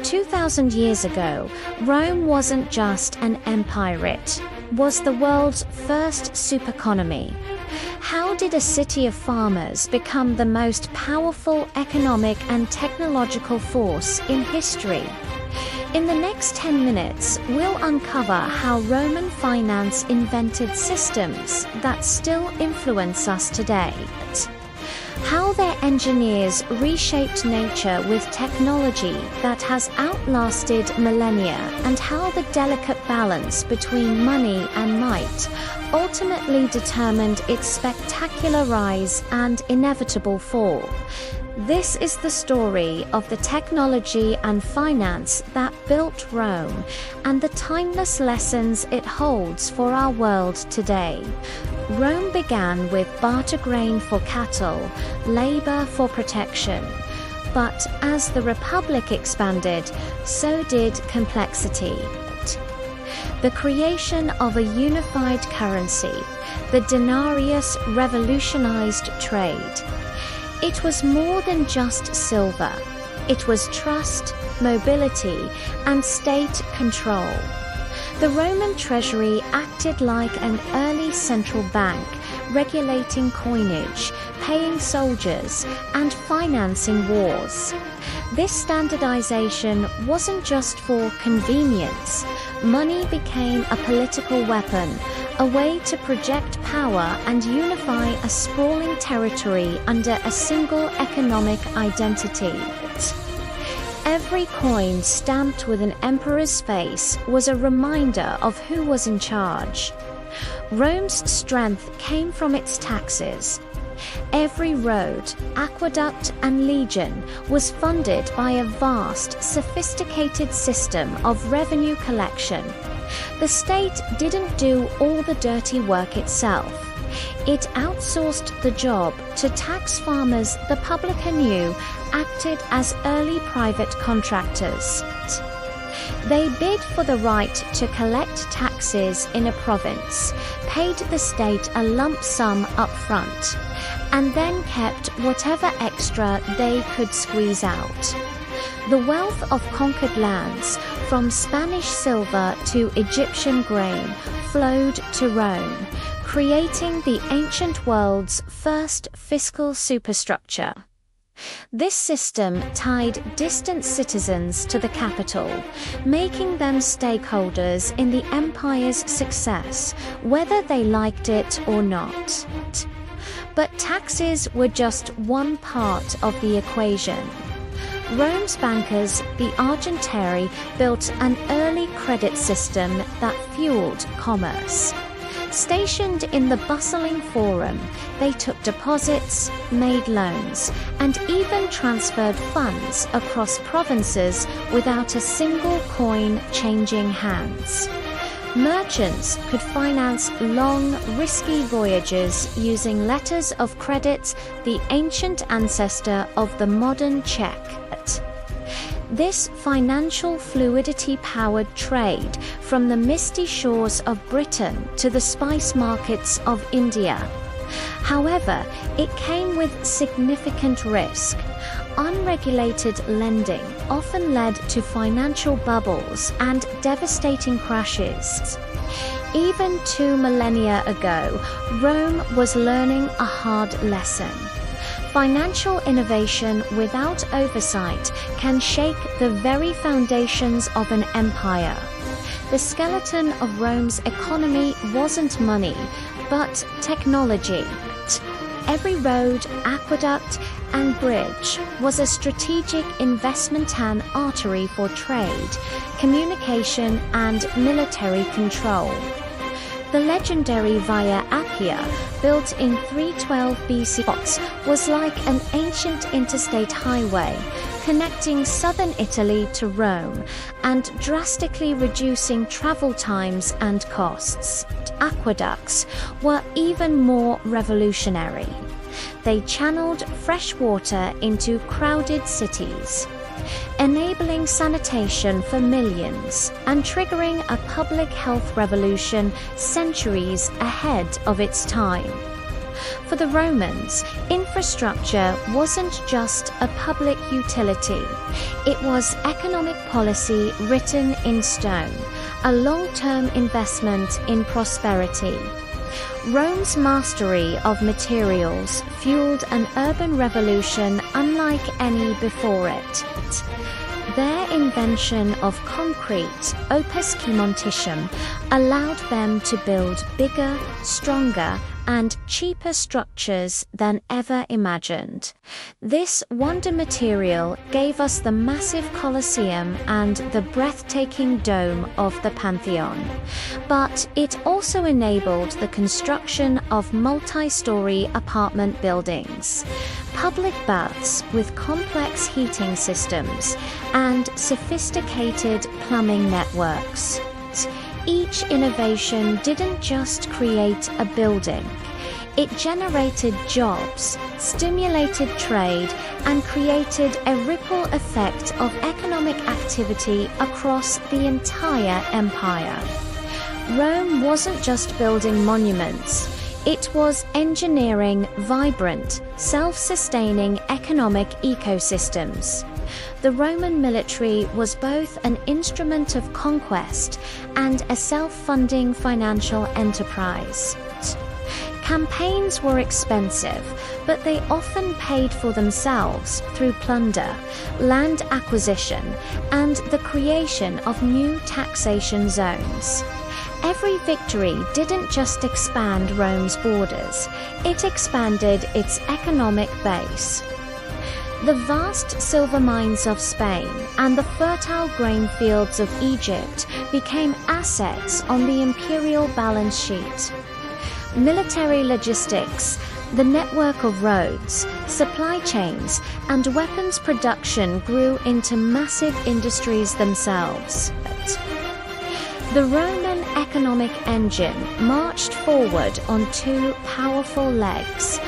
2,000 years ago, Rome wasn't just an empire, it was the world's first supereconomy. How did a city of farmers become the most powerful economic and technological force in history? In the next 10 minutes, we'll uncover how Roman finance invented systems that still influence us today. How their engineers reshaped nature with technology that has outlasted millennia, and how the delicate balance between money and might ultimately determined its spectacular rise and inevitable fall. This is the story of the technology and finance that built Rome, and the timeless lessons it holds for our world today. Rome began with barter grain for cattle, labor for protection. But as the Republic expanded, so did complexity. The creation of a unified currency, the denarius, revolutionized trade. It was more than just silver. It was trust, mobility, and state control. The Roman treasury acted like an early central bank, regulating coinage, paying soldiers, and financing wars. This standardization wasn't just for convenience. Money became a political weapon, a way to project power and unify a sprawling territory under a single economic identity. Every coin stamped with an emperor's face was a reminder of who was in charge. Rome's strength came from its taxes. Every road, aqueduct, and legion was funded by a vast, sophisticated system of revenue collection. The state didn't do all the dirty work itself. It outsourced the job to tax farmers the public anew acted as early private contractors. They bid for the right to collect taxes in a province, paid the state a lump sum up front, and then kept whatever extra they could squeeze out. The wealth of conquered lands, from Spanish silver to Egyptian grain, flowed to Rome, creating the ancient world's first fiscal superstructure. This system tied distant citizens to the capital, making them stakeholders in the empire's success, whether they liked it or not. But taxes were just one part of the equation. Rome's bankers, the Argentieri, built an early credit system that fueled commerce. Stationed in the bustling forum, they took deposits, made loans, and even transferred funds across provinces without a single coin changing hands. Merchants could finance long, risky voyages using letters of credit, the ancient ancestor of the modern check. This financial fluidity powered trade from the misty shores of Britain to the spice markets of India. However, it came with significant risk. Unregulated lending often led to financial bubbles and devastating crashes. Even 2 millennia ago, Rome was learning a hard lesson. Financial innovation without oversight can shake the very foundations of an empire. The skeleton of Rome's economy wasn't money, but technology. Every road, aqueduct, and bridge was a strategic investment and artery for trade, communication, and military control. The legendary Via Appia, built in 312 BC, was like an ancient interstate highway, connecting southern Italy to Rome and drastically reducing travel times and costs. Aqueducts were even more revolutionary. They channeled fresh water into crowded cities, enabling sanitation for millions and triggering a public health revolution centuries ahead of its time. For the Romans, infrastructure wasn't just a public utility. It was economic policy written in stone, a long-term investment in prosperity. Rome's mastery of materials fueled an urban revolution unlike any before it. Their invention of concrete, opus cementitium, allowed them to build bigger, stronger, and cheaper structures than ever imagined. This wonder material gave us the massive Colosseum and the breathtaking dome of the Pantheon. But it also enabled the construction of multi-story apartment buildings, public baths with complex heating systems, and sophisticated plumbing networks. Each innovation didn't just create a building. It generated jobs, stimulated trade, and created a ripple effect of economic activity across the entire empire. Rome wasn't just building monuments. It was engineering vibrant, self-sustaining economic ecosystems. The Roman military was both an instrument of conquest and a self-funding financial enterprise. Campaigns were expensive, but they often paid for themselves through plunder, land acquisition, and the creation of new taxation zones. Every victory didn't just expand Rome's borders, it expanded its economic base. The vast silver mines of Spain and the fertile grain fields of Egypt became assets on the imperial balance sheet. Military logistics, the network of roads, supply chains, and weapons production grew into massive industries themselves. The Roman economic engine marched forward on two powerful legs: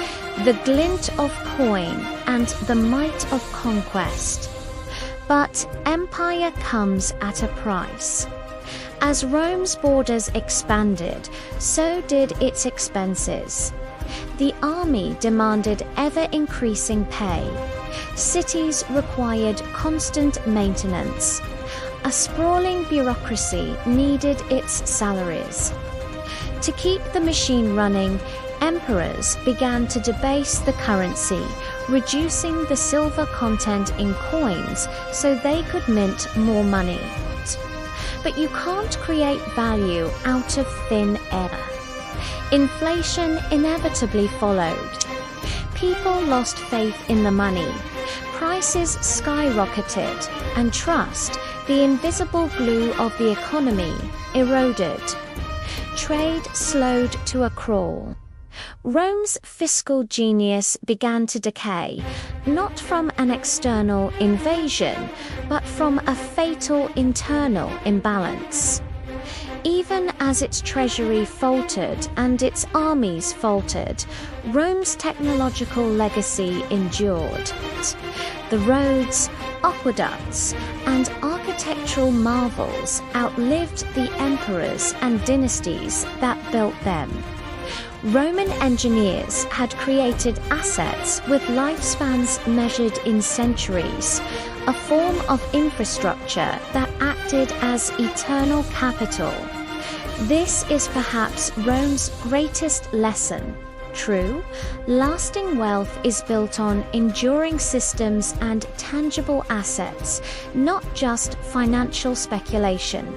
the glint of coin and the might of conquest. But empire comes at a price. As Rome's borders expanded, so did its expenses. The army demanded ever-increasing pay. Cities required constant maintenance. A sprawling bureaucracy needed its salaries. To keep the machine running, emperors began to debase the currency, reducing the silver content in coins so they could mint more money. But you can't create value out of thin air. Inflation inevitably followed. People lost faith in the money. Prices skyrocketed, and trust, the invisible glue of the economy, eroded. Trade slowed to a crawl. Rome's fiscal genius began to decay, not from an external invasion, but from a fatal internal imbalance. Even as its treasury faltered and its armies faltered, Rome's technological legacy endured. The roads, aqueducts, and architectural marvels outlived the emperors and dynasties that built them. Roman engineers had created assets with lifespans measured in centuries, a form of infrastructure that acted as eternal capital. This is perhaps Rome's greatest lesson. True, lasting wealth is built on enduring systems and tangible assets, not just financial speculation.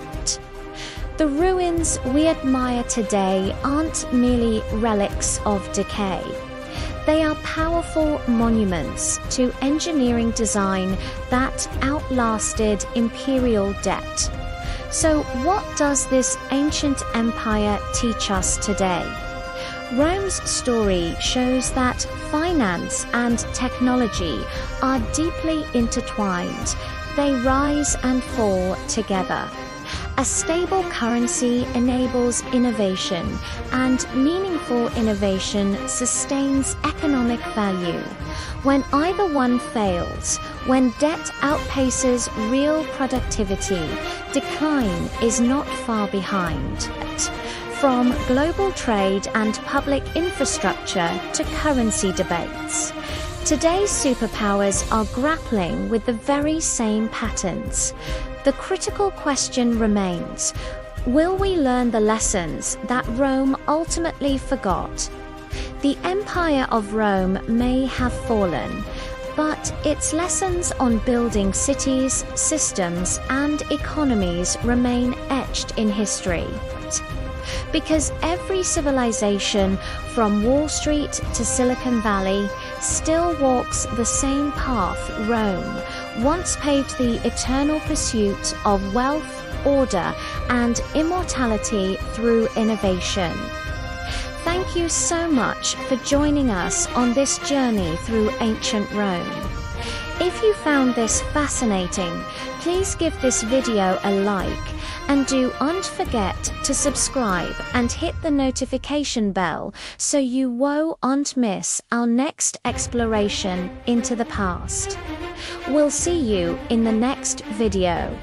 The ruins we admire today aren't merely relics of decay. They are powerful monuments to engineering design that outlasted imperial debt. So what does this ancient empire teach us today? Rome's story shows that finance and technology are deeply intertwined. They rise and fall together. A stable currency enables innovation, and meaningful innovation sustains economic value. When either one fails, when debt outpaces real productivity, decline is not far behind. from global trade and public infrastructure to currency debates. Today's superpowers are grappling with the very same patterns. The critical question remains: will we learn the lessons that Rome ultimately forgot? The Empire of Rome may have fallen, but its lessons on building cities, systems, and economies remain etched in history. Because every civilization, from Wall Street to Silicon Valley, still walks the same path Rome once paved: the eternal pursuit of wealth, order, and immortality through innovation. Thank you so much for joining us on this journey through ancient Rome. If you found this fascinating, please give this video a like, and don't forget to subscribe and hit the notification bell so you won't miss our next exploration into the past. We'll see you in the next video.